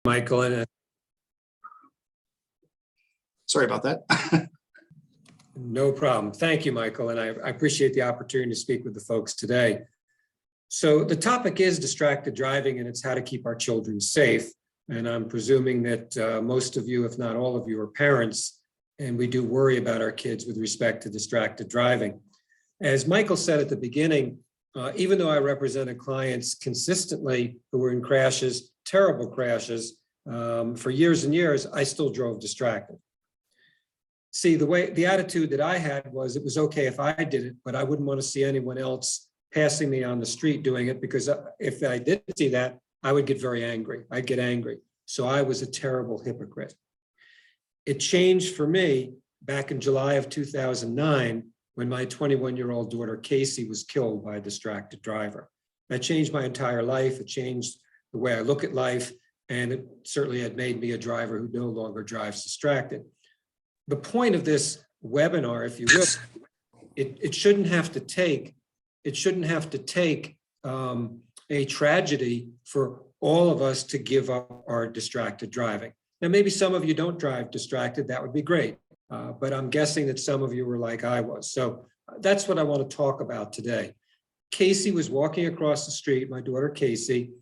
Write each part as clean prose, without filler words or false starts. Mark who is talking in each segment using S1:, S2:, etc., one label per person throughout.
S1: Michael, and
S2: Sorry about that.
S1: no problem. Thank you, Michael, and I appreciate the opportunity to speak with the folks today. So the topic is distracted driving, and it's how to keep our children safe. And I'm presuming that most of you, if not all of you, are parents, and we do worry about our kids with respect to distracted driving. As Michael said at the beginning, even though I represented clients consistently who were in crashes, terrible crashes, for years and years, I still drove distracted. See, the attitude that I had was it was okay if I did it, but I wouldn't want to see anyone else passing me on the street doing it, because if I did see that, I would get very angry. I'd get angry. So I was a terrible hypocrite. It changed for me back in July of 2009 when my 21-year-old daughter, Casey, was killed by a distracted driver. That changed my entire life. It changed the way I look at life, and it certainly had made me a driver who no longer drives distracted. The point of this webinar, if you will, it shouldn't have to take a tragedy for all of us to give up our distracted driving. Now, maybe some of you don't drive distracted. That would be great. But I'm guessing that some of you were like I was. So that's what I want to talk about today. Casey was walking across the street, my daughter Casey,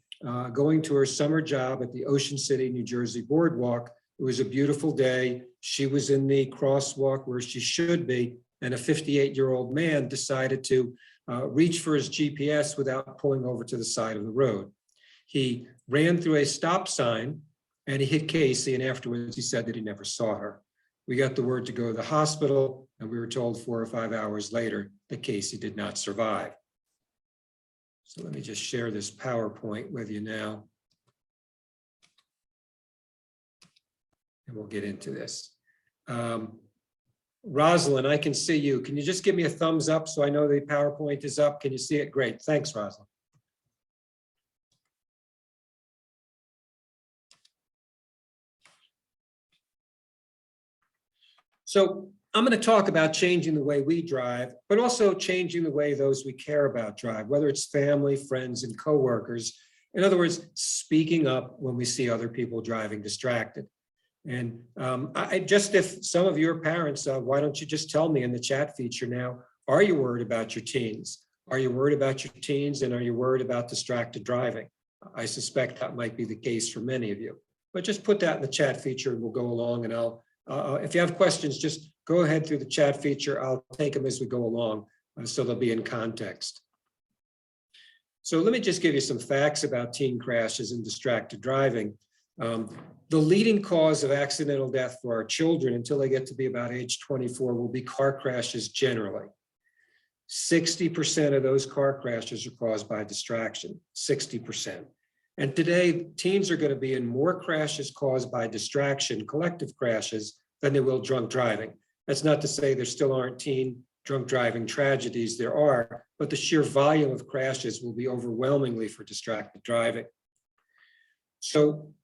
S1: going to her summer job at the Ocean City, New Jersey boardwalk. It was a beautiful day. She was in the crosswalk where she should be, and a 58-year-old man decided to reach for his GPS without pulling over to the side of the road. He ran through a stop sign and he hit Casey, and afterwards he said that he never saw her. We got the word to go to the hospital, and we were told 4 or 5 hours later that Casey did not survive. So let me just share this PowerPoint with you now. And we'll get into this. Rosalind, I can see you. Can you just give me a thumbs up so I know the PowerPoint is up? Can you see it? Great. Thanks, Rosalind. So I'm going to talk about changing the way we drive, but also changing the way those we care about drive, whether it's family, friends, and coworkers. In other words, speaking up when we see other people driving distracted. And if some of your parents, why don't you just tell me in the chat feature now, are you worried about your teens? Are you worried about your teens, and are you worried about distracted driving? I suspect that might be the case for many of you. But just put that in the chat feature and we'll go along, and if you have questions, just go ahead through the chat feature. I'll take them as we go along, so they'll be in context. So let me just give you some facts about teen crashes and distracted driving. The leading cause of accidental death for our children until they get to be about age 24 will be car crashes generally. 60% of those car crashes are caused by distraction, 60%. And today, teens are going to be in more crashes caused by distraction, collective crashes, than they will drunk driving. That's not to say there still aren't teen drunk driving tragedies. There are, but the sheer volume of crashes will be overwhelmingly for distracted driving. So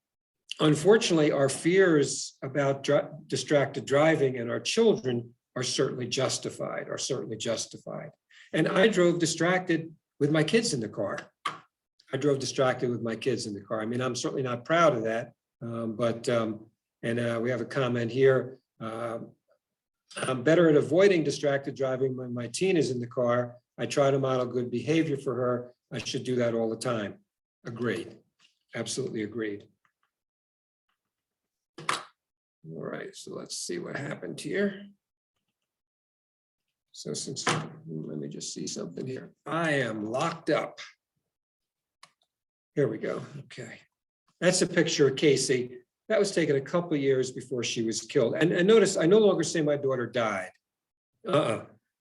S1: unfortunately, our fears about distracted driving and our children are certainly justified, And I drove distracted with my kids in the car. I drove distracted with my kids in the car. I mean, I'm certainly not proud of that, we have a comment here. I'm better at avoiding distracted driving when my teen is in the car. I try to model good behavior for her. I should do that all the time. Agreed. Absolutely agreed. All right, so let's see what happened here. So let me just see something here. I am locked up. Here we go. Okay. That's a picture of Casey. That was taken a couple of years before she was killed. And notice, I no longer say my daughter died.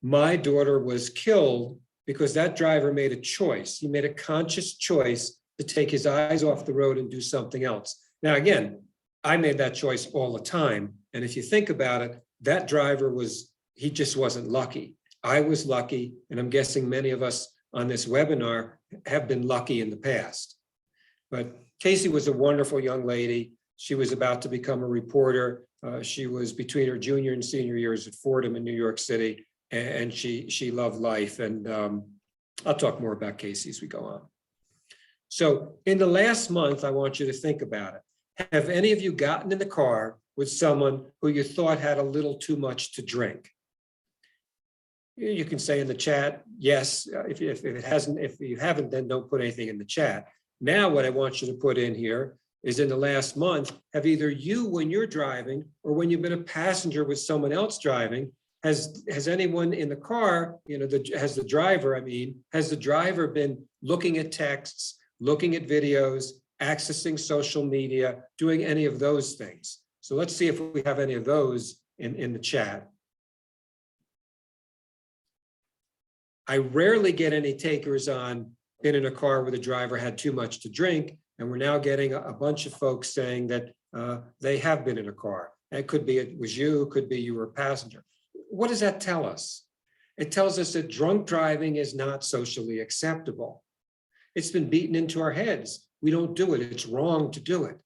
S1: My daughter was killed because that driver made a choice. He made a conscious choice to take his eyes off the road and do something else. Now, again, I made that choice all the time. And if you think about it, that driver he just wasn't lucky. I was lucky, and I'm guessing many of us on this webinar have been lucky in the past. But Casey was a wonderful young lady. She was about to become a reporter. She was between her junior and senior years at Fordham in New York City, and she loved life. And I'll talk more about Casey as we go on. So in the last month, I want you to think about it. Have any of you gotten in the car with someone who you thought had a little too much to drink? You can say in the chat, yes. If you haven't, then don't put anything in the chat. Now, what I want you to put in here is in the last month, have either you, when you're driving, or when you've been a passenger with someone else driving, has anyone in the car, has the driver been looking at texts, looking at videos, accessing social media, doing any of those things? So let's see if we have any of those in the chat. I rarely get any takers on been in a car where the driver had too much to drink, and we're now getting a bunch of folks saying that they have been in a car. It could be it was you, it could be you were a passenger. What does that tell us? It tells us that drunk driving is not socially acceptable. It's been beaten into our heads. We don't do it. It's wrong to do it.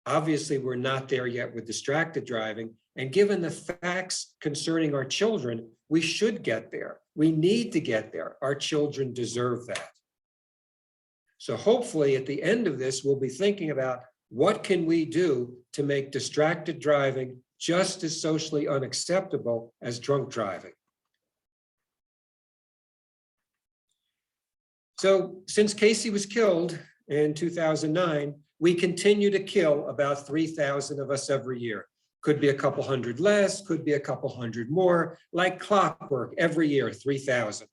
S1: Obviously, we're not there yet with distracted driving. And given the facts concerning our children, we should get there. We need to get there. Our children deserve that. So hopefully at the end of this, we'll be thinking about what can we do to make distracted driving just as socially unacceptable as drunk driving. So since Casey was killed in 2009, we continue to kill about 3,000 of us every year. Could be a couple hundred less, could be a couple hundred more, like clockwork every year, 3,000.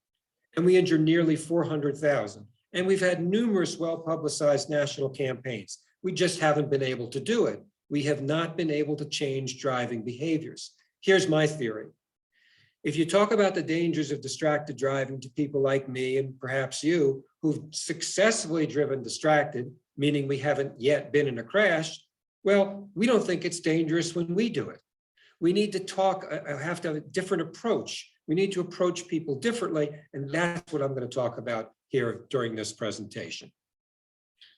S1: And we injure nearly 400,000. And we've had numerous well-publicized national campaigns. We just haven't been able to do it. We have not been able to change driving behaviors. Here's my theory. If you talk about the dangers of distracted driving to people like me and perhaps you, who've successfully driven distracted, meaning we haven't yet been in a crash, well, we don't think it's dangerous when we do it. We need to have to have a different approach. We need to approach people differently, and that's what I'm going to talk about here during this presentation.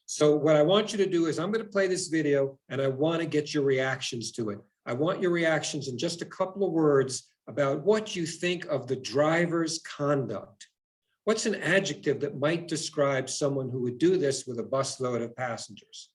S1: So what I want you to do is I'm going to play this video, and I want to get your reactions to it. I want your reactions in just a couple of words about what you think of the driver's conduct. What's an adjective that might describe someone who would do this with a busload of passengers?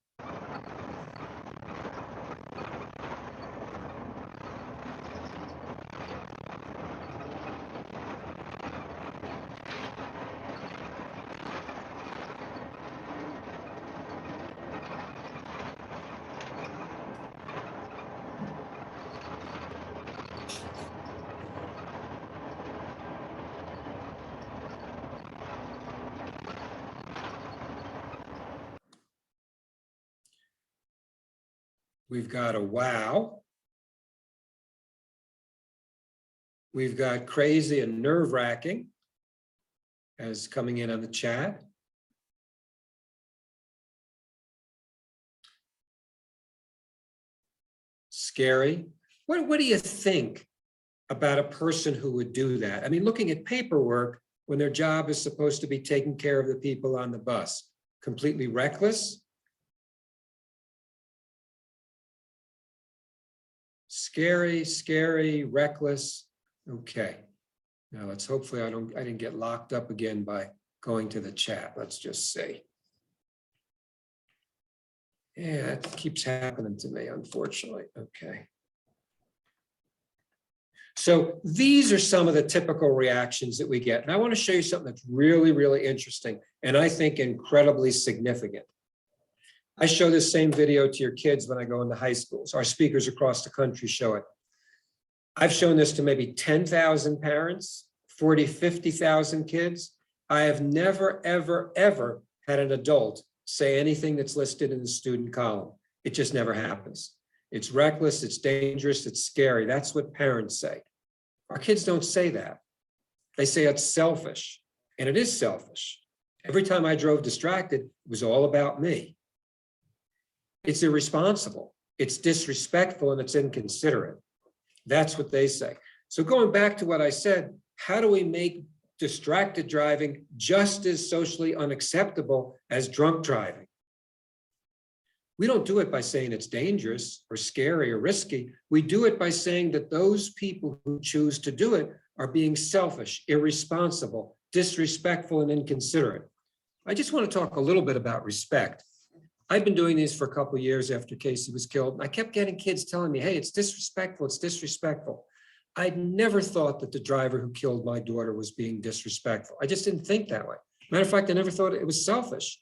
S1: We've got a wow. We've got crazy and nerve-wracking as coming in on the chat. Scary. What do you think about a person who would do that? I mean, looking at paperwork when their job is supposed to be taking care of the people on the bus. Completely reckless. Scary, reckless. Okay. Now let's hopefully I didn't get locked up again by going to the chat. Let's just see. Yeah, it keeps happening to me, unfortunately. Okay. So these are some of the typical reactions that we get. And I want to show you something that's really, really interesting and I think incredibly significant. I show this same video to your kids when I go into high schools. Our speakers across the country show it. I've shown this to maybe 10,000 parents, 40, 50,000 kids. I have never, ever had an adult say anything that's listed in the student column. It just never happens. It's reckless, it's dangerous, it's scary. That's what parents say. Our kids don't say that. They say it's selfish, and it is selfish. Every time I drove distracted, it was all about me. It's irresponsible, it's disrespectful, and it's inconsiderate. That's what they say. So going back to what I said, how do we make distracted driving just as socially unacceptable as drunk driving? We don't do it by saying it's dangerous or scary or risky. We do it by saying that those people who choose to do it are being selfish, irresponsible, disrespectful, and inconsiderate. I just want to talk a little bit about respect. I've been doing these for a couple of years after Casey was killed. And I kept getting kids telling me, hey, it's disrespectful, it's disrespectful. I'd never thought that the driver who killed my daughter was being disrespectful. I just didn't think that way. Matter of fact, I never thought it was selfish.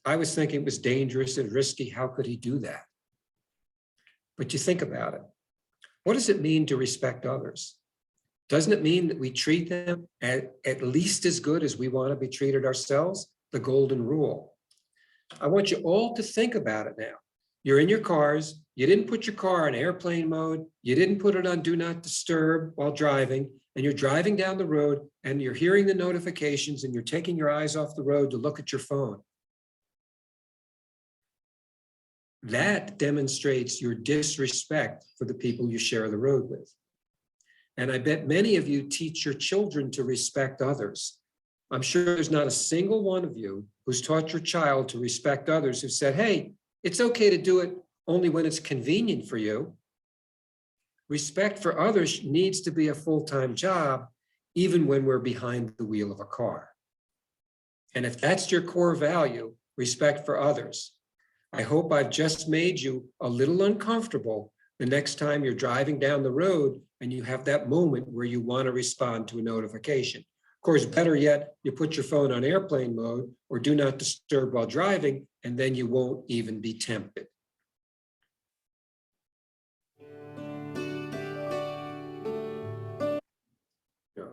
S1: I was thinking it was dangerous and risky. How could he do that? But you think about it. What does it mean to respect others? Doesn't it mean that we treat them at least as good as we want to be treated ourselves? The golden rule. I want you all to think about it now. You're in your cars. You didn't put your car on airplane mode. You didn't put it on do not disturb while driving, and you're driving down the road and you're hearing the notifications and you're taking your eyes off the road to look at your phone. That demonstrates your disrespect for the people you share the road with. And I bet many of you teach your children to respect others. I'm sure there's not a single one of you who's taught your child to respect others who said, hey, it's okay to do it only when it's convenient for you. Respect for others needs to be a full-time job, even when we're behind the wheel of a car. And if that's your core value, respect for others, I hope I've just made you a little uncomfortable the next time you're driving down the road and you have that moment where you want to respond to a notification. Of course, better yet, you put your phone on airplane mode or do not disturb while driving, and then you won't even be tempted. Yeah.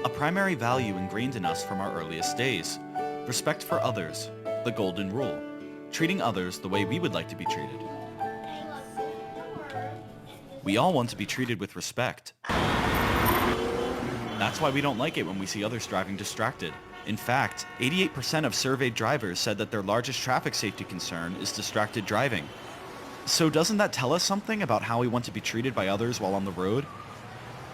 S3: A primary value ingrained in us from our earliest days. Respect for others, the golden rule. Treating others the way we would like to be treated. We all want to be treated with respect. That's why we don't like it when we see others driving distracted. In fact, 88% of surveyed drivers said that their largest traffic safety concern is distracted driving. So doesn't that tell us something about how we want to be treated by others while on the road?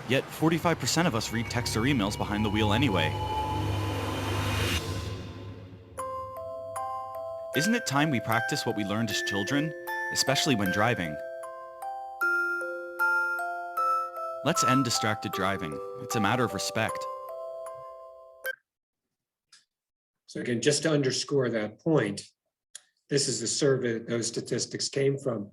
S3: Yet 45% of us read texts or emails behind the wheel anyway. Isn't it time we practice what we learned as children, especially when driving? Let's end distracted driving. It's a matter of respect.
S1: So again, just to underscore that point, this is the survey that those statistics came from.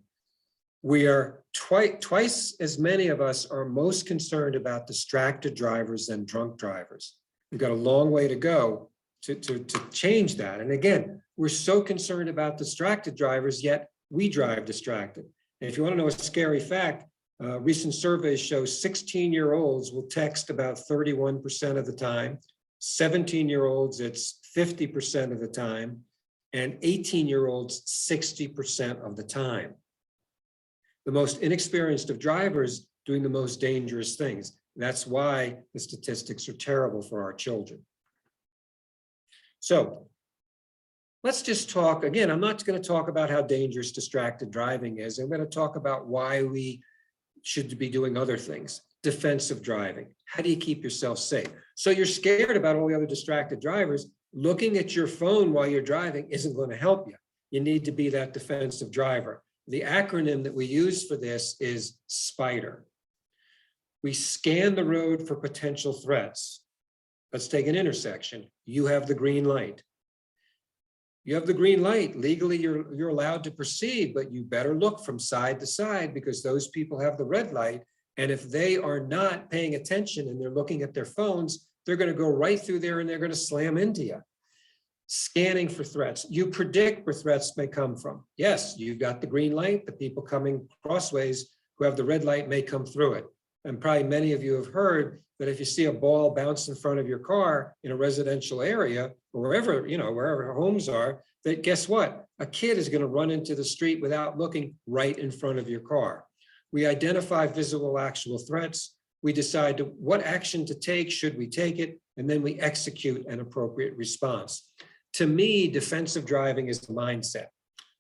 S1: We are twice as many of us are most concerned about distracted drivers than drunk drivers. We've got a long way to go to change that. And again, we're so concerned about distracted drivers, yet we drive distracted. And if you want to know a scary fact, recent surveys show 16-year-olds will text about 31% of the time, 17-year-olds it's 50% of the time, and 18-year-olds 60% of the time. The most inexperienced of drivers doing the most dangerous things. That's why the statistics are terrible for our children. So let's just talk, again, I'm not going to talk about how dangerous distracted driving is. I'm going to talk about why we should be doing other things. Defensive driving. How do you keep yourself safe? So you're scared about all the other distracted drivers. Looking at your phone while you're driving isn't going to help you. You need to be that defensive driver. The acronym that we use for this is SPIDER. We scan the road for potential threats. Let's take an intersection. You have the green light. You have the green light. Legally, you're allowed to proceed, but you better look from side to side because those people have the red light. And if they are not paying attention and they're looking at their phones, they're going to go right through there and they're going to slam into you. Scanning for threats. You predict where threats may come from. Yes, you've got the green light. The people coming crossways who have the red light may come through it. And probably many of you have heard that if you see a ball bounce in front of your car in a residential area, or wherever, wherever homes are, that guess what? A kid is going to run into the street without looking right in front of your car. We identify visible actual threats. We decide what action to take, should we take it, and then we execute an appropriate response. To me, defensive driving is the mindset.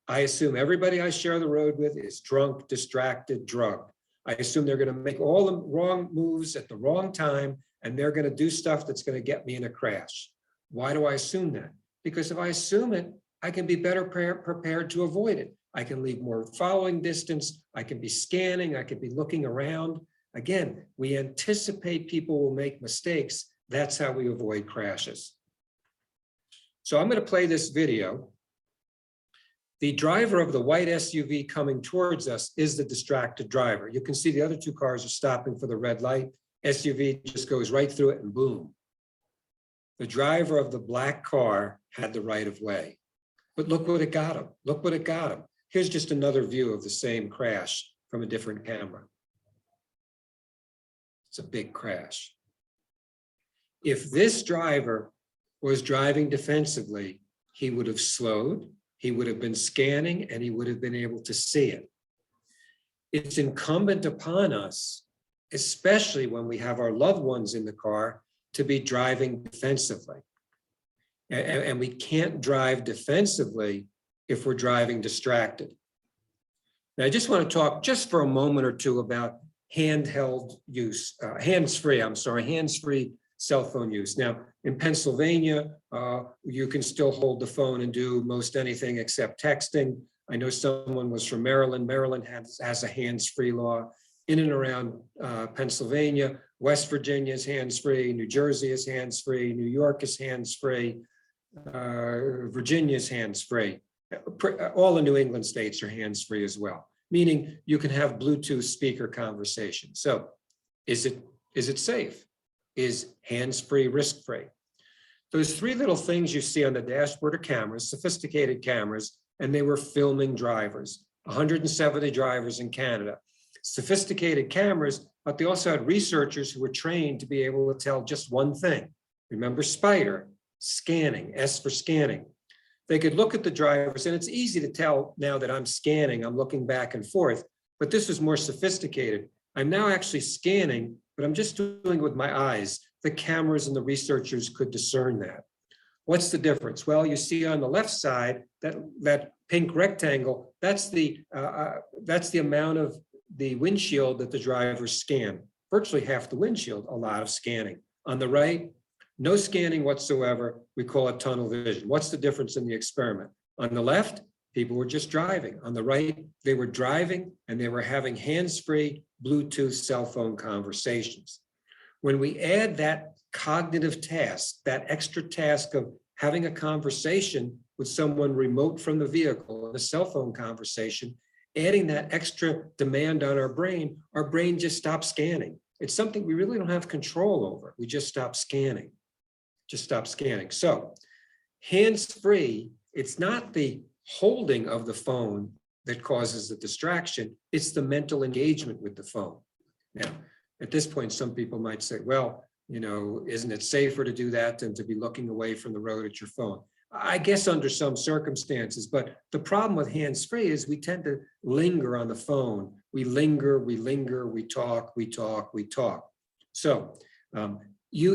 S1: I assume everybody I share the road with is drunk, distracted, drugged. I assume they're going to make all the wrong moves at the wrong time, and they're going to do stuff that's going to get me in a crash. Why do I assume that? Because if I assume it, I can be better prepared to avoid it. I can leave more following distance. I can be scanning. I can be looking around. Again, we anticipate people will make mistakes, That's how we avoid crashes. So I'm going to play this video. The driver of the white SUV coming towards us is the distracted driver. You can see the other two cars are stopping for the red light. SUV just goes right through it and boom. The driver of the black car had the right of way. But look what it got him. Look what it got him. Here's just another view of the same crash from a different camera. It's a big crash. If this driver was driving defensively, he would have slowed, he would have been scanning, and he would have been able to see it. It's incumbent upon us, especially when we have our loved ones in the car, to be driving defensively. And we can't drive defensively if we're driving distracted. Now, I just want to talk just for a moment or two about handheld use, hands-free cell phone use. Now, in Pennsylvania, you can still hold the phone and do most anything except texting. I know someone was from Maryland. Maryland has a hands-free law. In and around Pennsylvania, West Virginia is hands-free, New Jersey is hands-free, New York is hands-free, Virginia is hands-free. All the New England states are hands-free as well, meaning you can have Bluetooth speaker conversation. So is it safe? Is hands-free risk-free? Those three little things you see on the dashboard are cameras, sophisticated cameras, and they were filming drivers, 170 drivers in Canada. Sophisticated cameras, but they also had researchers who were trained to be able to tell just one thing. Remember SPIDER, scanning, S for scanning. They could look at the drivers, and it's easy to tell now that I'm scanning, I'm looking back and forth, but this was more sophisticated. I'm now actually scanning, but I'm just doing it with my eyes. The cameras and the researchers could discern that. What's the difference? Well, you see on the left side, that pink rectangle, that's the amount of the windshield that the drivers scan. Virtually half the windshield, a lot of scanning. On the right, no scanning whatsoever. We call it tunnel vision. What's the difference in the experiment? On the left, people were just driving. On the right, they were driving and they were having hands-free Bluetooth cell phone conversations. When we add that cognitive task, that extra task of having a conversation with someone remote from the vehicle, a cell phone conversation, adding that extra demand on our brain just stops scanning. It's something we really don't have control over. We just stop scanning, So hands-free, it's not the holding of the phone that causes the distraction, it's the mental engagement with the phone. Now, at this point, some people might say, well, isn't it safer to do that than to be looking away from the road at your phone? I guess under some circumstances, but the problem with hands-free is we tend to linger on the phone. We linger, we talk. So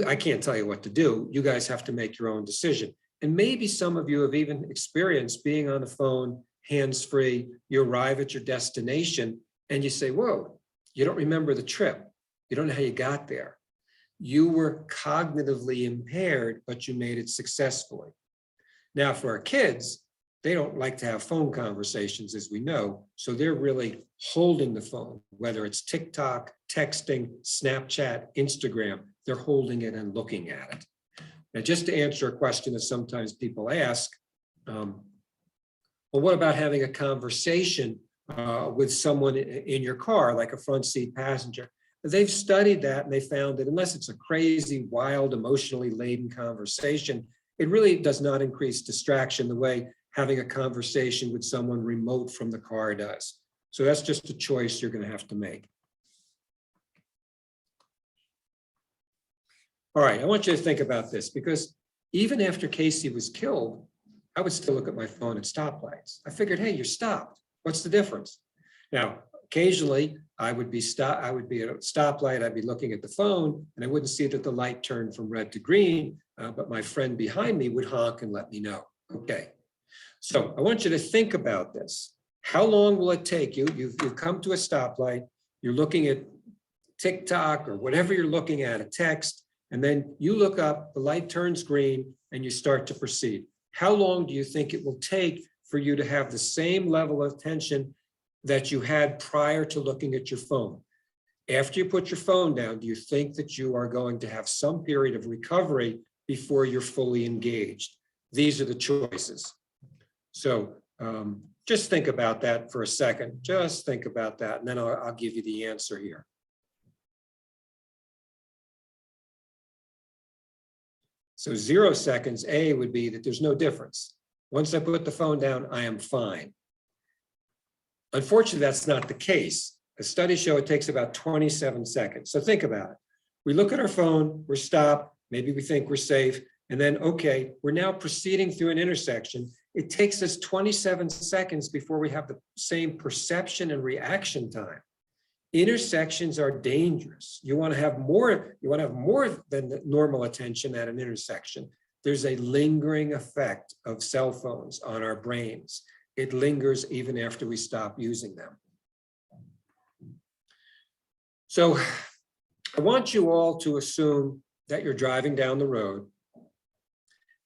S1: I can't tell you what to do. You guys have to make your own decision. And maybe some of you have even experienced being on the phone, hands-free. You arrive at your destination and you say, whoa, you don't remember the trip. You don't know how you got there. You were cognitively impaired, but you made it successfully. Now, for our kids, they don't like to have phone conversations, as we know, so they're really holding the phone, whether it's TikTok, texting, Snapchat, Instagram, they're holding it and looking at it. Now, just to answer a question that sometimes people ask, well, what about having a conversation with someone in your car, like a front seat passenger? They've studied that and they found that unless it's a crazy, wild, emotionally laden conversation, it really does not increase distraction the way having a conversation with someone remote from the car does. So that's just a choice you're going to have to make. All right, I want you to think about this, because even after Casey was killed, I would still look at my phone at stoplights. I figured, hey, you're stopped. What's the difference? Now, occasionally I would be at a stoplight, I'd be looking at the phone, and I wouldn't see that the light turned from red to green, but my friend behind me would honk and let me know. Okay, so I want you to think about this. How long will it take you? You've come to a stoplight, you're looking at TikTok or whatever you're looking at, a text, and then you look up, the light turns green, and you start to proceed. How long do you think it will take for you to have the same level of attention that you had prior to looking at your phone? After you put your phone down, do you think that you are going to have some period of recovery before you're fully engaged? These are the choices. So just think about that for a second. Just think about that, and then I'll give you the answer here. So 0 seconds, A would be that there's no difference. Once I put the phone down, I am fine. Unfortunately, that's not the case. The studies show it takes about 27 seconds. So think about it. We look at our phone, we're stopped, maybe we think we're safe, and then, okay, we're now proceeding through an intersection. It takes us 27 seconds before we have the same perception and reaction time. Intersections are dangerous. You want to have more than the normal attention at an intersection. There's a lingering effect of cell phones on our brains. It lingers even after we stop using them. So I want you all to assume that you're driving down the road.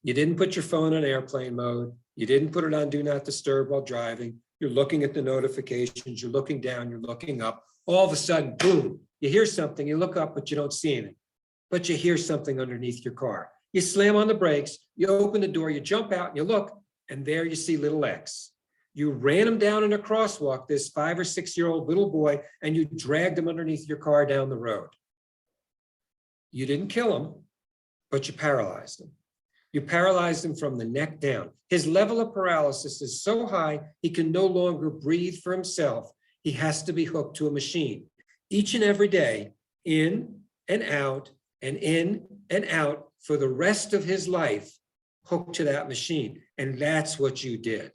S1: You didn't put your phone on airplane mode. You didn't put it on do not disturb while driving. You're looking at the notifications. You're looking down, you're looking up. All of a sudden, boom, you hear something, you look up, but you don't see anything. But you hear something underneath your car. You slam on the brakes, you open the door, you jump out and you look, and there you see little X. You ran him down in a crosswalk, this 5 or 6 year old little boy, and you dragged him underneath your car down the road. You didn't kill him, but you paralyzed him. You paralyzed him from the neck down. His level of paralysis is so high, he can no longer breathe for himself. He has to be hooked to a machine. Each and every day, in and out, and in and out for the rest of his life, hooked to that machine. And that's what you did.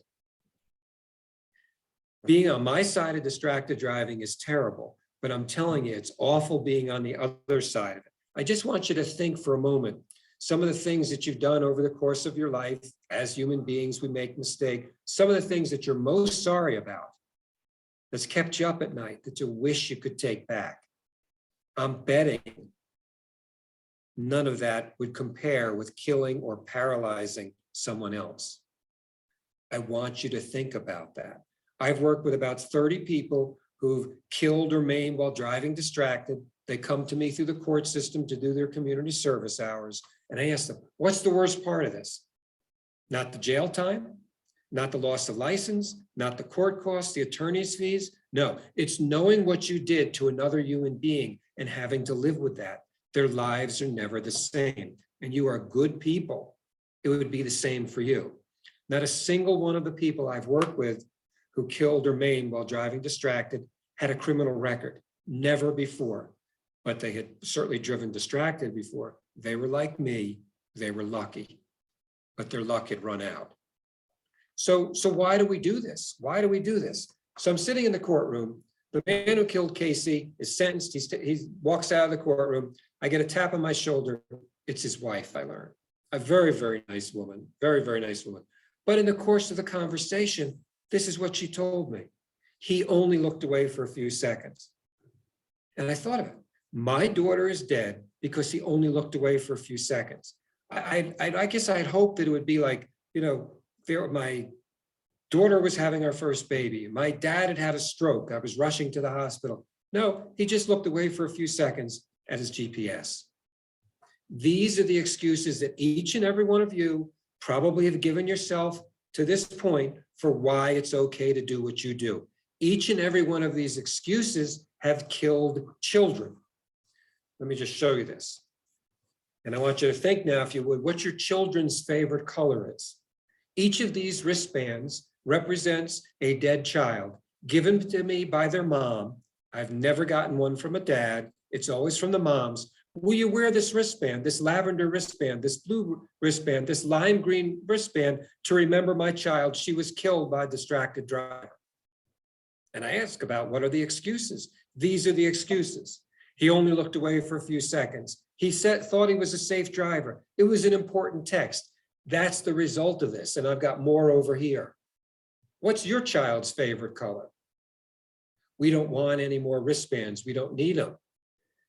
S1: Being on my side of distracted driving is terrible, but I'm telling you, it's awful being on the other side of it. I just want you to think for a moment. Some of the things that you've done over the course of your life, as human beings, we make mistakes. Some of the things that you're most sorry about, that's kept you up at night, that you wish you could take back. I'm betting none of that would compare with killing or paralyzing someone else. I want you to think about that. I've worked with about 30 people who've killed or maimed while driving distracted. They come to me through the court system to do their community service hours. And I ask them, what's the worst part of this? Not the jail time, not the loss of license, not the court costs, the attorney's fees. No, it's knowing what you did to another human being and having to live with that. Their lives are never the same. And you are good people. It would be the same for you. Not a single one of the people I've worked with who killed or maimed while driving distracted had a criminal record. Never before. But they had certainly driven distracted before. They were like me. They were lucky. But their luck had run out. So why do we do this? Why do we do this? So I'm sitting in the courtroom. The man who killed Casey is sentenced. He walks out of the courtroom. I get a tap on my shoulder. It's his wife, I learn. A very, very nice woman. Very, very nice woman. But in the course of the conversation, this is what she told me. He only looked away for a few seconds. And I thought of it. My daughter is dead because he only looked away for a few seconds. I guess I'd hope that it would be like, you know, my daughter was having our first baby. My dad had had a stroke. I was rushing to the hospital. No, he just looked away for a few seconds at his GPS. These are the excuses that each and every one of you probably have given yourself to this point for why it's okay to do what you do. Each and every one of these excuses have killed children. Let me just show you this. And I want you to think now, if you would, what your children's favorite color is. Each of these wristbands represents a dead child given to me by their mom. I've never gotten one from a dad. It's always from the moms. Will you wear this wristband, this lavender wristband, this blue wristband, this lime green wristband to remember my child? She was killed by a distracted driver. And I ask about what are the excuses? These are the excuses. He only looked away for a few seconds. He thought he was a safe driver. It was an important text. That's the result of this. And I've got more over here. What's your child's favorite color? We don't want any more wristbands. We don't need them.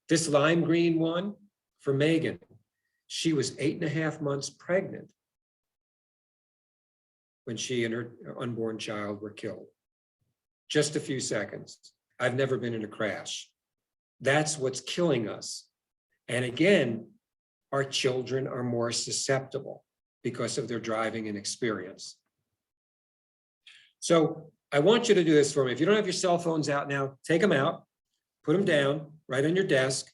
S1: This lime green one for Megan. She was 8.5 months pregnant when she and her unborn child were killed. Just a few seconds. I've never been in a crash. That's what's killing us. And again, our children are more susceptible because of their driving and experience. So I want you to do this for me. If you don't have your cell phones out now, take them out, put them down right on your desk.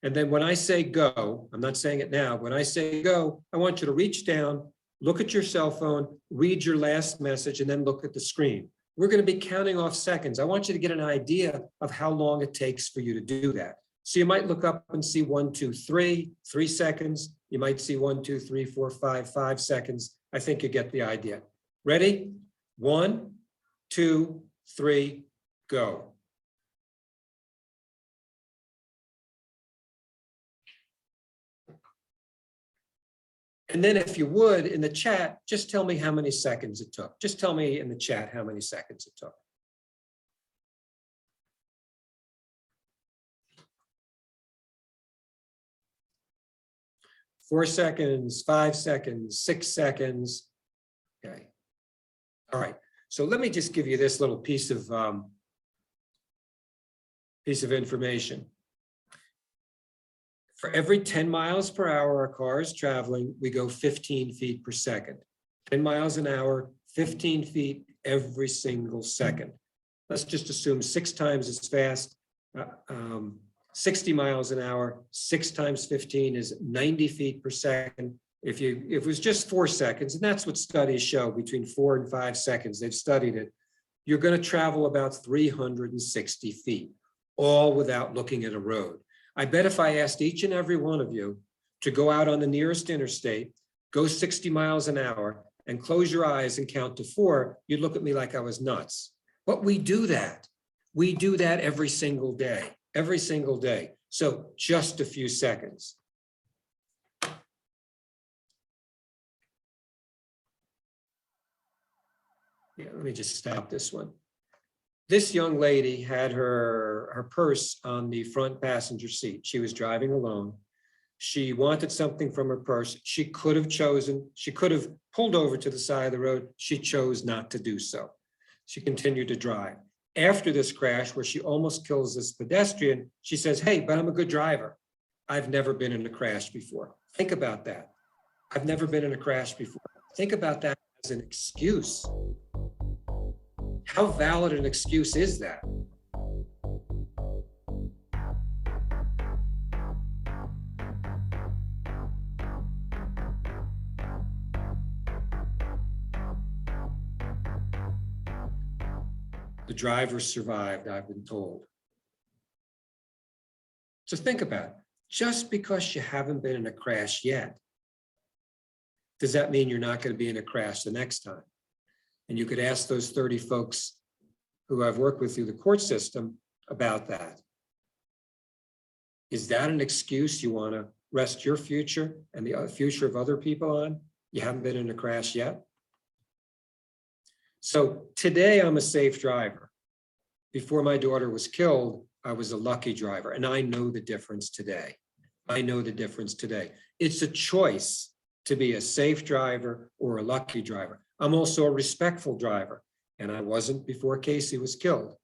S1: And then when I say go, I'm not saying it now, when I say go, I want you to reach down, look at your cell phone, read your last message, and then look at the screen. We're going to be counting off seconds. I want you to get an idea of how long it takes for you to do that. So you might look up and see 1, 2, 3, 3 seconds. You might see 1, 2, 3, 4, 5, 5 seconds. I think you get the idea. Ready? 1, 2, 3, go. And then if you would, in the chat, just tell me how many seconds it took. Just tell me in the chat how many seconds it took. Four seconds, 5 seconds, 6 seconds. Okay. All right. So let me just give you this little piece of information. For every 10 miles per hour a car is traveling, we go 15 feet per second. 10 miles an hour, 15 feet every single second. Let's just assume 6 times as fast. 60 miles an hour, 6 times 15 is 90 feet per second. If it was just 4 seconds, and that's what studies show, between 4 and 5 seconds, they've studied it, you're going to travel about 360 feet, all without looking at a road. I bet if I asked each and every one of you to go out on the nearest interstate, go 60 miles an hour, and close your eyes and count to 4, you'd look at me like I was nuts. But we do that. We do that every single day. Every single day. So just a few seconds. Yeah, let me just stop this one. This young lady had her purse on the front passenger seat. She was driving alone. She wanted something from her purse. She could have pulled over to the side of the road. She chose not to do so. She continued to drive. After this crash, where she almost kills this pedestrian, she says, "Hey, but I'm a good driver. I've never been in a crash before." Think about that. I've never been in a crash before. Think about that as an excuse. How valid an excuse is that? The driver survived, I've been told. So think about it. Just because you haven't been in a crash yet, does that mean you're not going to be in a crash the next time? And you could ask those 30 folks who I've worked with through the court system about that. Is that an excuse you want to rest your future and the future of other people on? You haven't been in a crash yet? So today I'm a safe driver. Before my daughter was killed, I was a lucky driver, and I know the difference today. I know the difference today. It's a choice to be a safe driver or a lucky driver. I'm also a respectful driver, and I wasn't before Casey was killed.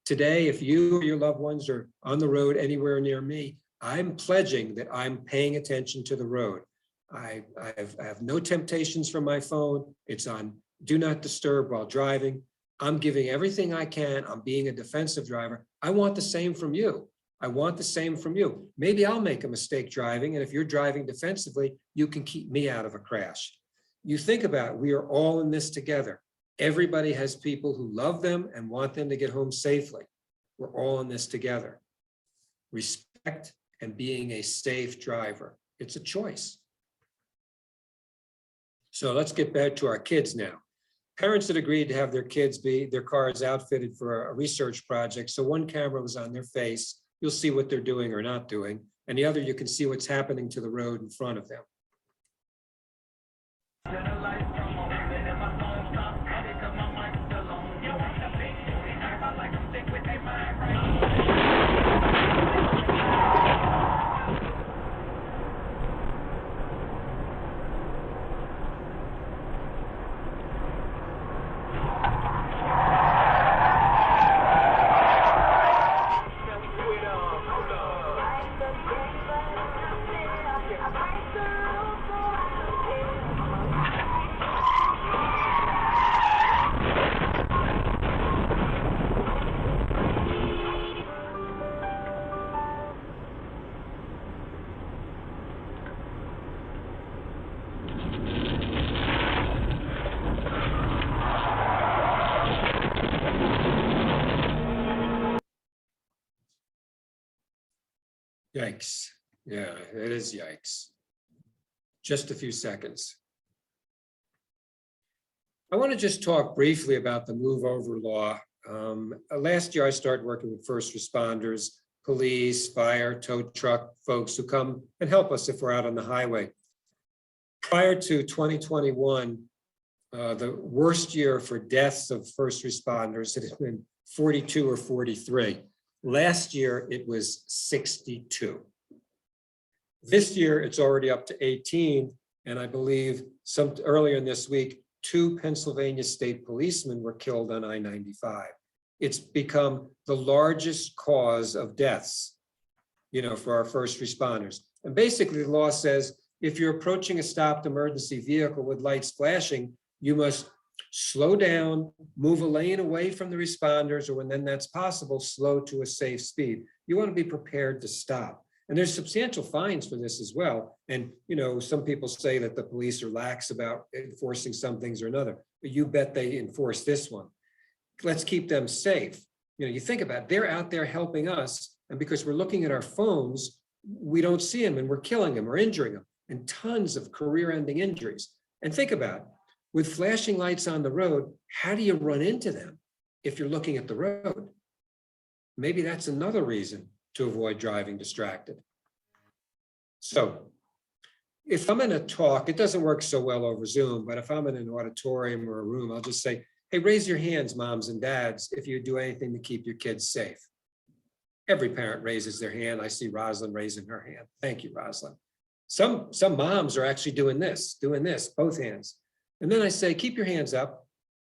S1: Today, if you or your loved ones are on the road anywhere near me, I'm pledging that I'm paying attention to the road. I have no temptations from my phone. It's on do not disturb while driving. I'm giving everything I can. I'm being a defensive driver. I want the same from you. I want the same from you. Maybe I'll make a mistake driving, and if you're driving defensively, you can keep me out of a crash. You think about it, we are all in this together. Everybody has people who love them and want them to get home safely. We're all in this together. Respect and being a safe driver. It's a choice. So let's get back to our kids now. Parents had agreed to have their cars outfitted for a research project. So one camera was on their face. You'll see what they're doing or not doing. And the other, you can see what's happening to the road in front of them. Yikes. Yeah, it is yikes. Just a few seconds. I want to just talk briefly about the move over law. Last year, I started working with first responders, police, fire, tow truck folks who come and help us if we're out on the highway. Prior to 2021, the worst year for deaths of first responders, it had been 42 or 43. Last year, it was 62. This year, it's already up to 18. And I believe earlier in this week, 2 Pennsylvania state policemen were killed on I-95. It's become the largest cause of deaths, for our first responders. And basically, the law says, if you're approaching a stopped emergency vehicle with lights flashing, you must slow down, move a lane away from the responders, or when then that's possible, slow to a safe speed. You want to be prepared to stop. And there's substantial fines for this as well. And, some people say that the police are lax about enforcing some things or another, but you bet they enforce this one. Let's keep them safe. You think about it, they're out there helping us. And because we're looking at our phones, we don't see them and we're killing them or injuring them, and tons of career-ending injuries. And think about it, with flashing lights on the road, how do you run into them if you're looking at the road? Maybe that's another reason to avoid driving distracted. So if I'm in a talk, it doesn't work so well over Zoom, but if I'm in an auditorium or a room, I'll just say, hey, raise your hands, moms and dads, if you do anything to keep your kids safe. Every parent raises their hand. I see Rosalind raising her hand. Thank you, Rosalind. Some moms are actually doing this, both hands. And then I say, keep your hands up.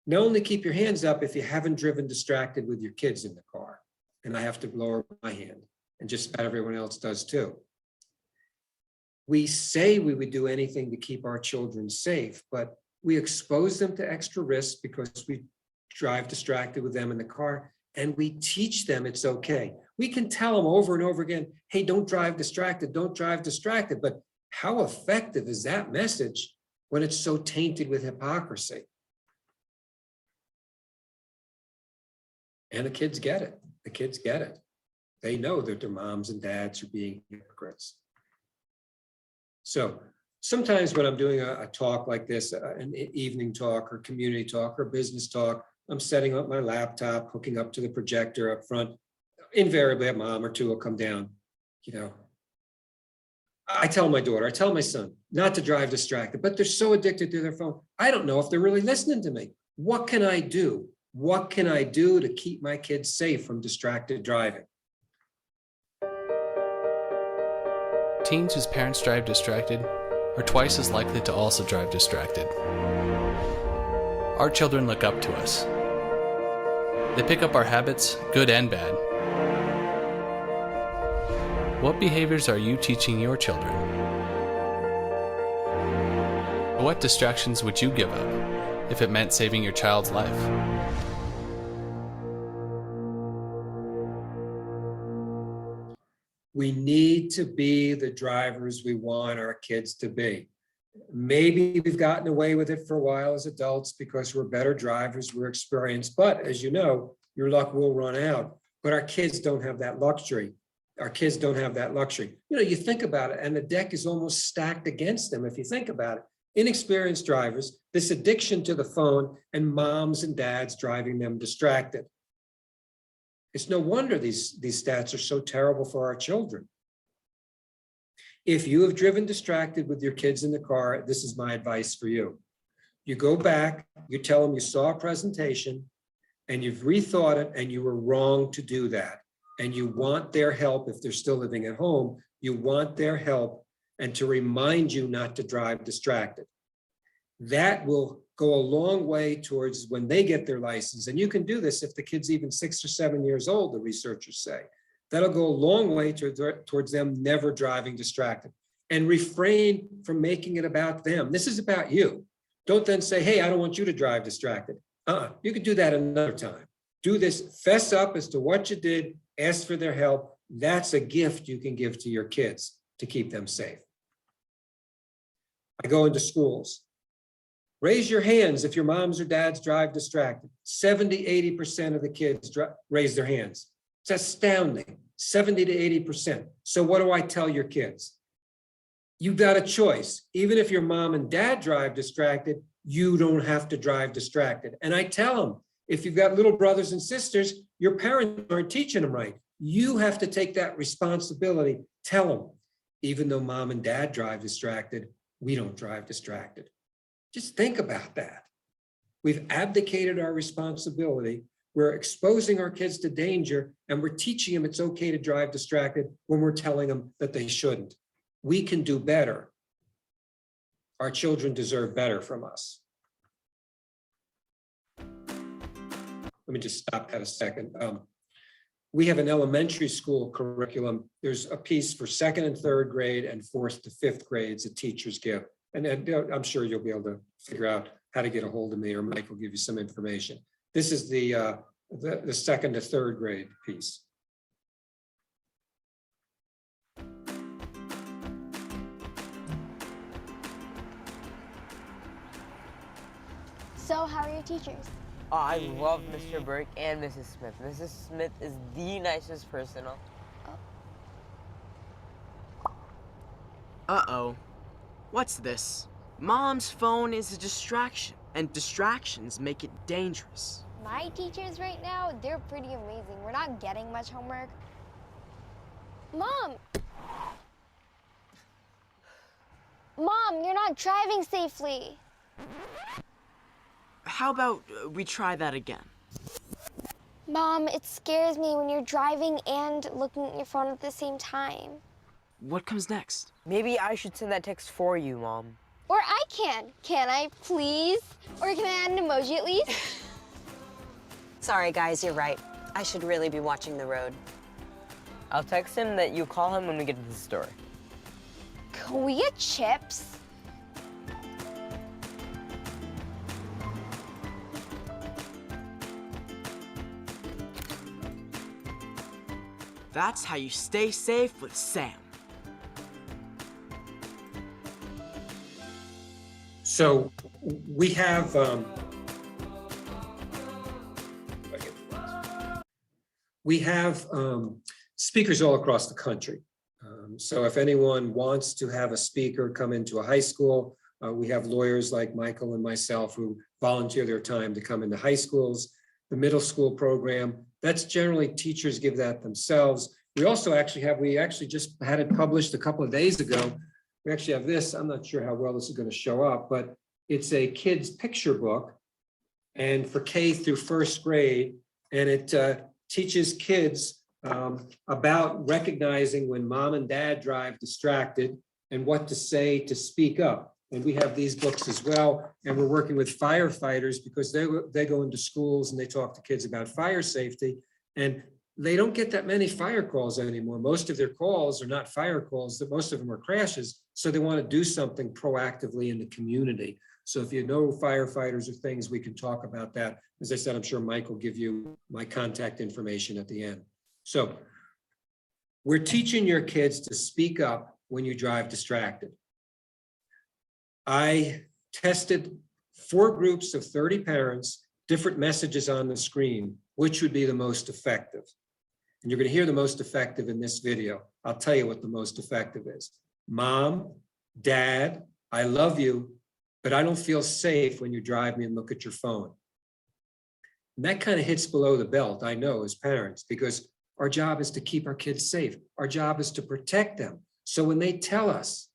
S1: Now only keep your hands up if you haven't driven distracted with your kids in the car. And I have to lower my hand, and just about everyone else does too. We say we would do anything to keep our children safe, but we expose them to extra risk because we drive distracted with them in the car, and we teach them it's okay. We can tell them over and over again, hey, don't drive distracted, don't drive distracted. But how effective is that message when it's so tainted with hypocrisy? And the kids get it. The kids get it. They know that their moms and dads are being hypocrites. So sometimes when I'm doing a talk like this, an evening talk or community talk or business talk, I'm setting up my laptop, hooking up to the projector up front. Invariably, a mom or two will come down. I tell my daughter, I tell my son not to drive distracted, but they're so addicted to their phone. I don't know if they're really listening to me. What can I do? What can I do to keep my kids safe from distracted driving?
S4: Teens whose parents drive distracted are twice as likely to also drive distracted. Our children look up to us. They pick up our habits, good and bad. What behaviors are you teaching your children? What distractions would you give up if it meant saving your child's life?
S1: We need to be the drivers we want our kids to be. Maybe we've gotten away with it for a while as adults because we're better drivers, we're experienced, but as you know, your luck will run out. But our kids don't have that luxury. Our kids don't have that luxury. You think about it, and the deck is almost stacked against them if you think about it. Inexperienced drivers, this addiction to the phone, and moms and dads driving them distracted. It's no wonder these stats are so terrible for our children. If you have driven distracted with your kids in the car, this is my advice for you. You go back, you tell them you saw a presentation and you've rethought it and you were wrong to do that. And you want their help if they're still living at home, you want their help and to remind you not to drive distracted. That will go a long way towards when they get their license. And you can do this if the kid's even 6 or 7 years old, the researchers say. That'll go a long way towards them never driving distracted. And refrain from making it about them. This is about you. Don't then say, hey, I don't want you to drive distracted. You could do that another time. Do this, fess up as to what you did, ask for their help. That's a gift you can give to your kids to keep them safe. I go into schools. Raise your hands if your moms or dads drive distracted. 70, 80% of the kids raise their hands. It's astounding. 70 to 80%. So what do I tell your kids? You've got a choice. Even if your mom and dad drive distracted, you don't have to drive distracted. And I tell them, if you've got little brothers and sisters, your parents aren't teaching them right. You have to take that responsibility. Tell them, even though mom and dad drive distracted, we don't drive distracted. Just think about that. We've abdicated our responsibility. We're exposing our kids to danger, and we're teaching them it's okay to drive distracted when we're telling them that they shouldn't. We can do better. Our children deserve better from us. Let me just stop that a second. We have an elementary school curriculum. There's a piece for 2nd and 3rd grade and 4th to 5th grades that teachers give. And I'm sure you'll be able to figure out how to get a hold of me, or Mike will give you some information. This is the 2nd to 3rd grade piece.
S5: So, how are your teachers?
S6: Oh, I love Mr. Burke and Mrs. Smith. Mrs. Smith is the nicest person.
S7: Uh-oh. What's this? Mom's phone is a distraction, and distractions make it dangerous.
S5: My teachers right now, they're pretty amazing. We're not getting much homework. Mom! Mom, you're not driving safely.
S7: How about we try that again?
S5: Mom, it scares me when you're driving and looking at your phone at the same time.
S7: What comes next?
S6: Maybe I should send that text for you, Mom.
S5: Or I can. Can I, please? Or can I add an emoji at least?
S8: Sorry, guys, you're right. I should really be watching the road.
S6: I'll text him that you call him when we get to the store.
S5: Can we get chips?
S7: That's how you stay safe with Sam.
S1: So we have speakers all across the country. So if anyone wants to have a speaker come into a high school, we have lawyers like Michael and myself who volunteer their time to come into high schools. The middle school program, that's generally teachers give that themselves. We also we actually just had it published a couple of days ago. We actually have this. I'm not sure how well this is going to show up, but it's a kid's picture book, and for K through 1st grade, and it teaches kids about recognizing when mom and dad drive distracted and what to say to speak up. And we have these books as well, and we're working with firefighters because they go into schools and they talk to kids about fire safety, and they don't get that many fire calls anymore. Most of their calls are not fire calls, that most of them are crashes. So they want to do something proactively in the community. So if you know firefighters or things, we can talk about that. As I said, I'm sure Mike will give you my contact information at the end. So we're teaching your kids to speak up when you drive distracted. I tested 4 groups of 30 parents, different messages on the screen, which would be the most effective. And you're going to hear the most effective in this video. I'll tell you what the most effective is. Mom, Dad, I love you, but I don't feel safe when you drive me and look at your phone. And that kind of hits below the belt, I know, as parents, because our job is to keep our kids safe. Our job is to protect them. So when they tell us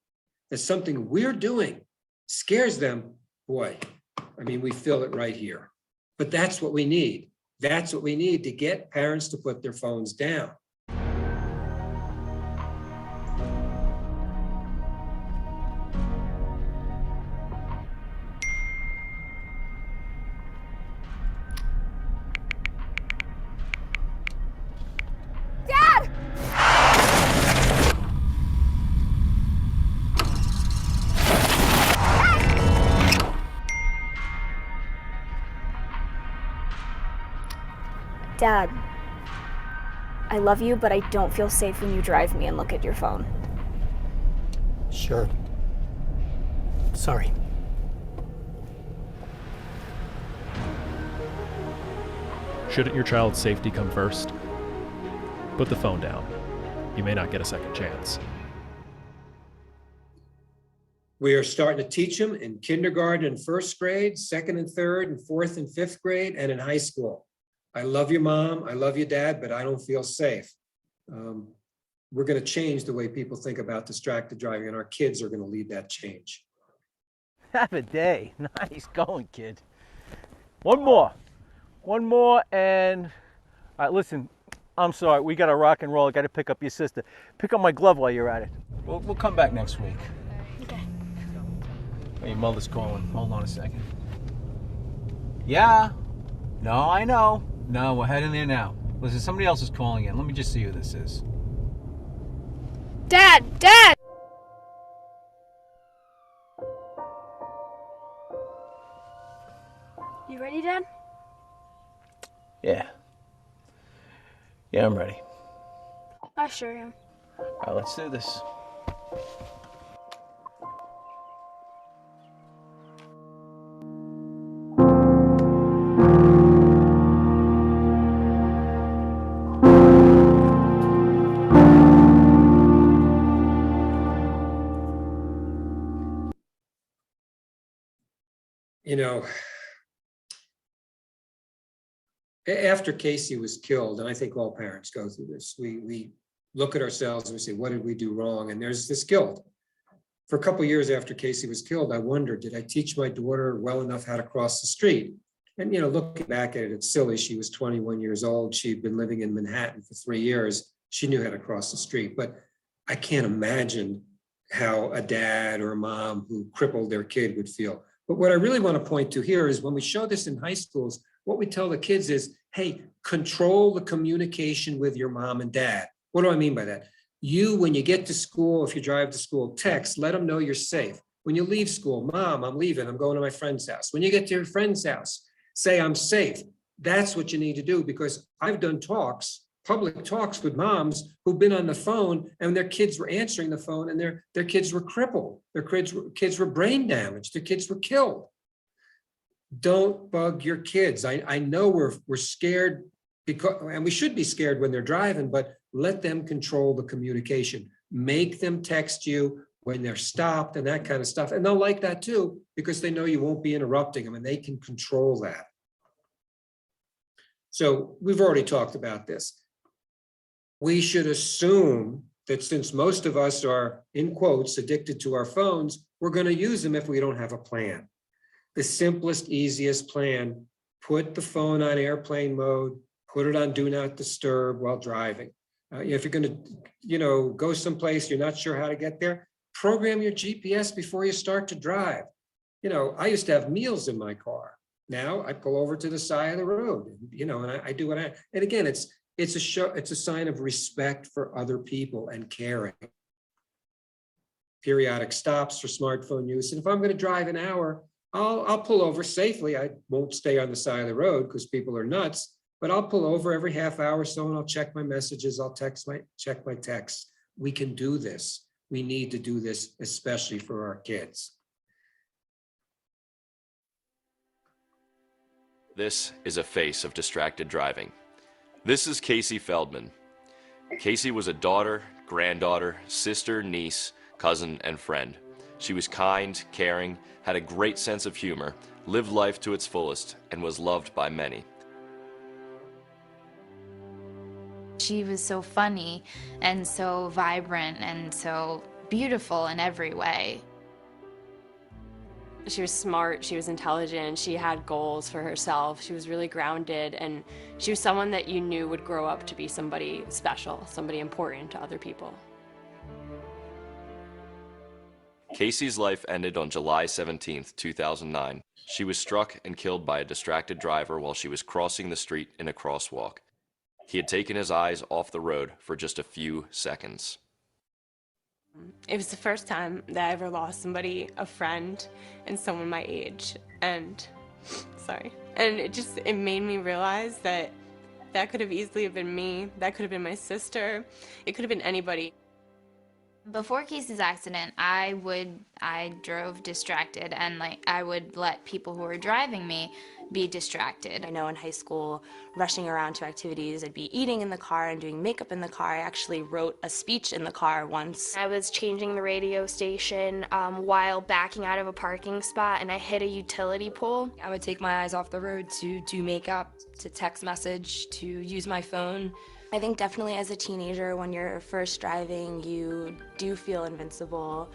S1: that something we're doing scares them, boy, I mean, we feel it right here. But that's what we need. That's what we need to get parents to put their phones down.
S5: Dad!
S9: Dad, I love you, but I don't feel safe when you drive me and look at your phone.
S10: Sure. Sorry.
S11: Shouldn't your child's safety come first? put the phone down. You may not get a second chance.
S1: We are starting to teach them in kindergarten and first grade, second and third and fourth and fifth grade, and in high school. I love you, Mom. I love you, Dad, but I don't feel safe. We're going to change the way people think about distracted driving, and our kids are going to lead that change.
S12: Have a day. Nice going, kid. One more, and all right, listen, I'm sorry, we got to rock and roll. I got to pick up your sister. Pick up my glove while you're at it. We'll come back next week.
S9: Okay.
S12: Oh, your mother's calling. Hold on a second. Yeah? No, I know. No, we're heading there now. Listen, somebody else is calling in. Let me just see who this is.
S9: Dad! Dad! You ready, Dad?
S12: Yeah. Yeah, I'm ready.
S9: I sure am.
S12: All right, let's do this.
S1: You know, after Casey was killed, and I think all parents go through this, we look at ourselves and we say, what did we do wrong? And there's this guilt. For a couple of years after Casey was killed, I wondered, did I teach my daughter well enough how to cross the street? And, you know, looking back at it, it's silly. She was 21 years old. She'd been living in Manhattan for 3 years. She knew how to cross the street, but I can't imagine how a dad or a mom who crippled their kid would feel. But what I really want to point to here is when we show this in high schools, what we tell the kids is, hey, control the communication with your mom and dad. What do I mean by that? You, when you get to school, if you drive to school, text, let them know you're safe. When you leave school, Mom, I'm leaving, I'm going to my friend's house. When you get to your friend's house, say, I'm safe. That's what you need to do, because I've done talks, public talks with moms who've been on the phone and their kids were answering the phone and their kids were crippled. Their kids were brain damaged. Their kids were killed. Don't bug your kids. I know we're scared, because, and we should be scared when they're driving, but let them control the communication. Make them text you when they're stopped and that kind of stuff. And they'll like that too, because they know you won't be interrupting them and they can control that. So we've already talked about this. We should assume that since most of us are, in quotes, addicted to our phones, we're going to use them if we don't have a plan. The simplest, easiest plan, put the phone on airplane mode, put it on do not disturb while driving. If you're going to, go someplace, you're not sure how to get there, program your GPS before you start to drive. I used to have meals in my car. Now I pull over to the side of the road, and I do what and again, it's a sign of respect for other people and caring. Periodic stops for smartphone use. And if I'm going to drive an hour, I'll pull over safely. I won't stay on the side of the road because people are nuts, but I'll pull over every half hour or so and I'll check my messages. I'll check my texts. We can do this. We need to do this, especially for our kids.
S13: This is a face of distracted driving. This is Casey Feldman. Casey was a daughter, granddaughter, sister, niece, cousin, and friend. She was kind, caring, had a great sense of humor, lived life to its fullest, and was loved by many.
S14: She was so funny and so vibrant and so beautiful in every way.
S15: She was smart, she was intelligent, she had goals for herself, she was really grounded, and she was someone that you knew would grow up to be somebody special, somebody important to other people.
S13: Casey's life ended on July 17, 2009. She was struck and killed by a distracted driver while she was crossing the street in a crosswalk. He had taken his eyes off the road for just a few seconds.
S15: It was the first time that I ever lost somebody, a friend, and someone my age, and it made me realize that could have easily been me, that could have been my sister, it could have been anybody.
S14: Before Casey's accident, I drove distracted, and like I would let people who were driving me be distracted.
S16: I know in high school, rushing around to activities, I'd be eating in the car and doing makeup in the car. I actually wrote a speech in the car once.
S9: I was changing the radio station while backing out of a parking spot, and I hit a utility pole.
S17: I would take my eyes off the road to do makeup, to text message, to use my phone.
S16: I think definitely as a teenager, when you're first driving, you do feel invincible,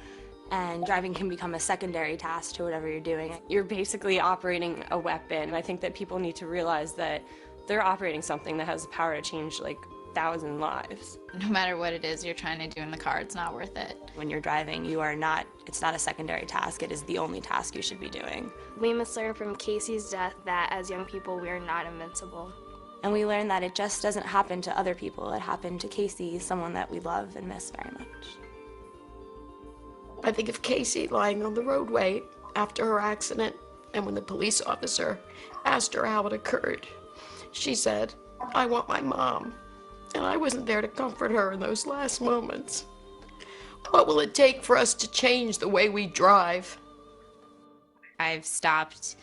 S16: and driving can become a secondary task to whatever you're doing.
S15: You're basically operating a weapon. I think that people need to realize that they're operating something that has the power to change like 1,000 lives.
S14: No matter what it is you're trying to do in the car, it's not worth it.
S16: When you're driving, it's not a secondary task, it is the only task you should be doing.
S9: We must learn from Casey's death that as young people, we are not invincible.
S16: And we learned that it just doesn't happen to other people. It happened to Casey, someone that we love and miss very much.
S18: I think of Casey lying on the roadway after her accident, and when the police officer asked her how it occurred, she said, "I want my mom." And I wasn't there to comfort her in those last moments. What will it take for us to change the way we drive?
S14: I've stopped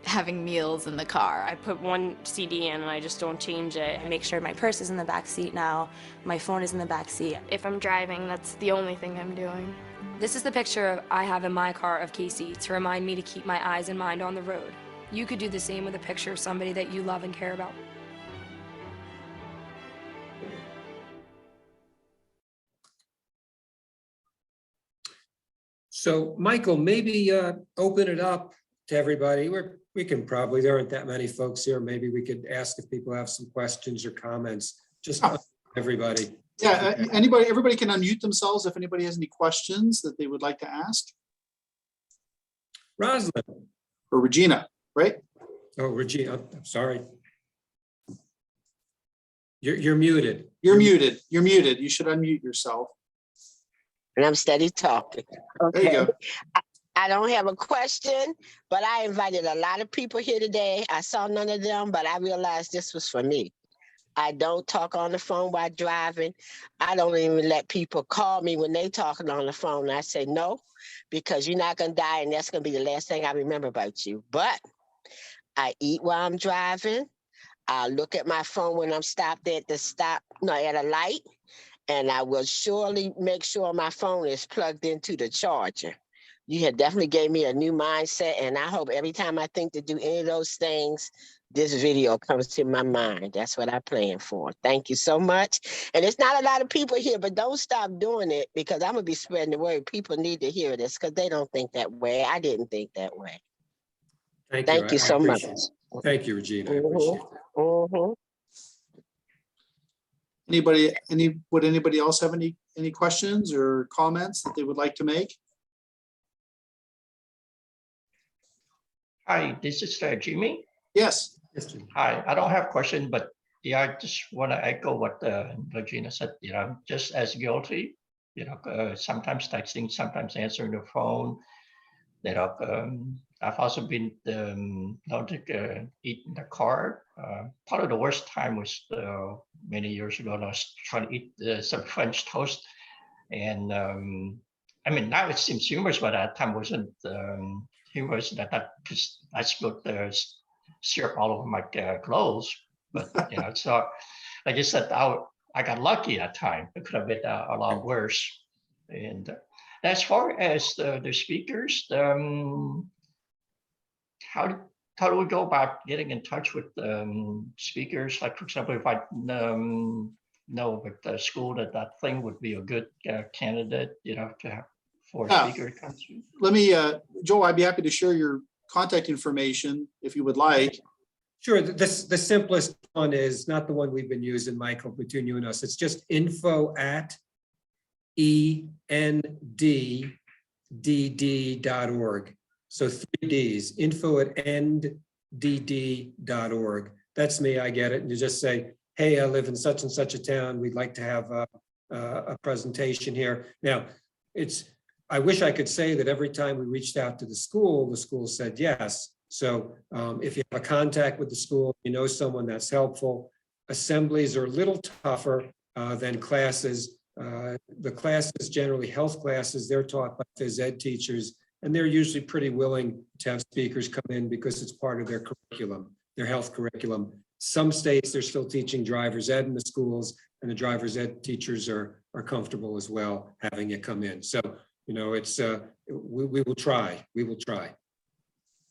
S14: having meals in the car.
S15: I put one CD in and I just don't change it.
S16: I make sure my purse is in the back seat now, my phone is in the back seat.
S9: If I'm driving, that's the only thing I'm doing.
S17: This is the picture I have in my car of Casey to remind me to keep my eyes and mind on the road. You could do the same with a picture of somebody that you love and care about.
S1: So Michael, maybe open it up to everybody. We can probably, there aren't that many folks here. Maybe we could ask if people have some questions or comments, just everybody.
S2: Yeah, everybody can unmute themselves if anybody has any questions that they would like to ask.
S1: Rosalind.
S2: Or Regina, right?
S1: Oh, Regina, I'm sorry. You're muted.
S2: You're muted. You're muted. You should unmute yourself.
S19: And I'm steady talking. Okay.
S2: There you go.
S19: I don't have a question, but I invited a lot of people here today. I saw none of them, but I realized this was for me. I don't talk on the phone while driving. I don't even let people call me when they talking on the phone. I say no, because you're not gonna die, and that's gonna be the last thing I remember about you. But I eat while I'm driving. I look at my phone when I'm stopped at at a light, and I will surely make sure my phone is plugged into the charger. You have definitely gave me a new mindset, and I hope every time I think to do any of those things, this video comes to my mind. That's what I plan for. Thank you so much. And it's not a lot of people here, but don't stop doing it, because I'm gonna be spreading the word. People need to hear this because they don't think that way. I didn't think that way. Thank you so much.
S1: Thank you, Regina. I appreciate that.
S2: Would anybody else have any questions or comments that they would like to make?
S20: Hi, this is Jimmy.
S2: Yes.
S20: Hi, I don't have a question, but yeah, I just want to echo what Regina said. Just as guilty. Sometimes texting, sometimes answering the phone. I've also been known to eat in the car. Part of the worst time was many years ago. I was trying to eat some French toast, and now it seems humorous, but at that time wasn't humorous. Because I spilled the syrup all over my clothes. But so like I said, I got lucky at that time. It could have been a lot worse. And as far as the speakers, how do we go about getting in touch with speakers? Like, for example, if I know with the school that thing would be a good candidate, to have for a speaker to come to.
S2: Let me, Joel, I'd be happy to share your contact information if you would like.
S1: Sure. The simplest one is not the one we've been using, Michael, between you and us. It's just info@endd.org. So 3 Ds, info@ndd.org. That's me, I get it. And you just say, hey, I live in such and such a town. We'd like to have a presentation here. Now, I wish I could say that every time we reached out to the school said yes. So if you have a contact with the school, someone that's helpful. Assemblies are a little tougher than classes. The classes, generally health classes, they're taught by phys ed teachers, and they're usually pretty willing to have speakers come in because it's part of their curriculum, their health curriculum. Some states, they're still teaching driver's ed in the schools, and the driver's ed teachers are comfortable as well having it come in. So, you know, it's we will try. We will try.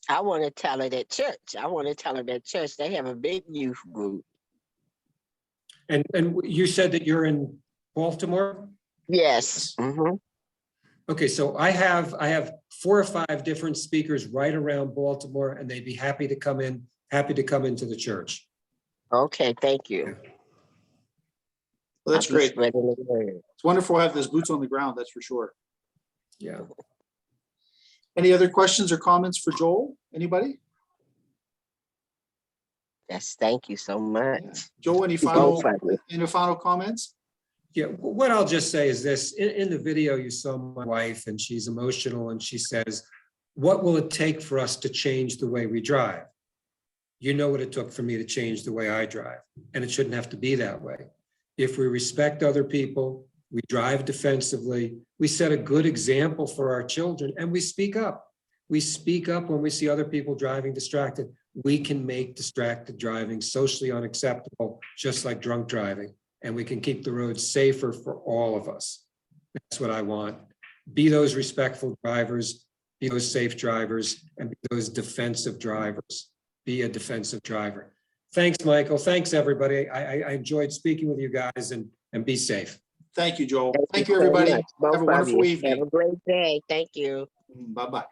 S19: I want to tell it at church. I want to tell them at church. They have a big youth group.
S1: And you said that you're in Baltimore?
S19: Yes. Mm-hmm.
S1: Okay, so I have 4 or 5 different speakers right around Baltimore, and they'd be happy to come into the church.
S19: Okay, thank you.
S2: Well, that's great. It's wonderful to have those boots on the ground, that's for sure.
S1: Yeah.
S2: Any other questions or comments for Joel? Anybody?
S19: Yes, thank you so much.
S2: Yeah. Joel, any final comments?
S1: Yeah, what I'll just say is this. In the video, you saw my wife, and she's emotional, and she says, what will it take for us to change the way we drive? You know what it took for me to change the way I drive, and it shouldn't have to be that way. If we respect other people, we drive defensively, we set a good example for our children, and we speak up. We speak up when we see other people driving distracted. We can make distracted driving socially unacceptable, just like drunk driving, and we can keep the roads safer for all of us. That's what I want. Be those respectful drivers, be those safe drivers, and be those defensive drivers. Be a defensive driver. Thanks, Michael. Thanks, everybody. I enjoyed speaking with you guys, and be safe.
S2: Thank you, Joel. Thank you, everybody. Have a wonderful evening.
S19: Have a great day. Thank you.
S2: Bye-bye.